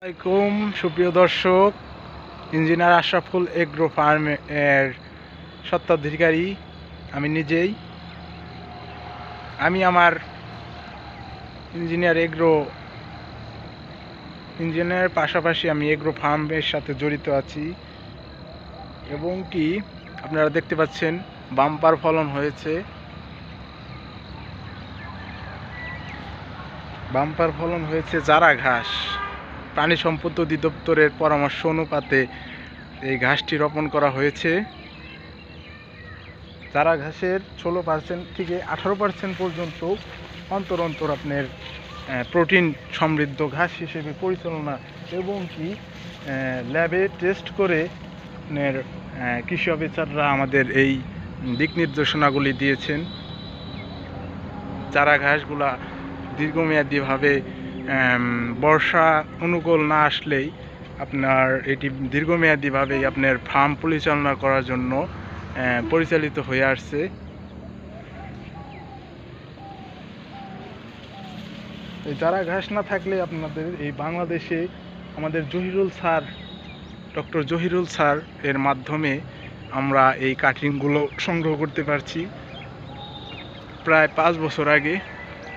আসসালামাইকুম সুপ্রিয় দর্শক, ইঞ্জিনিয়ার আশরাফুল এগ্রো ফার্ম এর স্বত্বাধিকারী আমি নিজেই। আমি আমার ইঞ্জিনিয়ারের পাশাপাশি আমি এগ্রো ফার্মের সাথে জড়িত আছি এবং কি আপনারা দেখতে পাচ্ছেন বাম্পার ফলন হয়েছে। চারা ঘাস। প্রাণী সম্পদ অধিদপ্তরের পরামর্শ অনুপাতে এই ঘাসটি রোপণ করা হয়েছে। চারা ঘাসের 16% থেকে 18% পর্যন্ত অন্তর আপনার প্রোটিন সমৃদ্ধ ঘাস হিসেবে পরিচালনা এবং কি ল্যাবে টেস্ট করে আপনার কৃষি অফিসাররা আমাদের এই দিক নির্দেশনাগুলি দিয়েছেন। চারা ঘাসগুলা দীর্ঘমেয়াদীভাবে বর্ষা অনুকূল না আসলেই আপনার এটি দীর্ঘমেয়াদীভাবেই আপনার ফার্ম পরিচালনা করার জন্য পরিচালিত হয়ে আসছে। এই চারা ঘাস না থাকলে আপনাদের এই বাংলাদেশে আমাদের ডক্টর জহিরুল স্যার এর মাধ্যমে আমরা এই কাটিংগুলো সংগ্রহ করতে পারছি প্রায় 5 বছর আগে।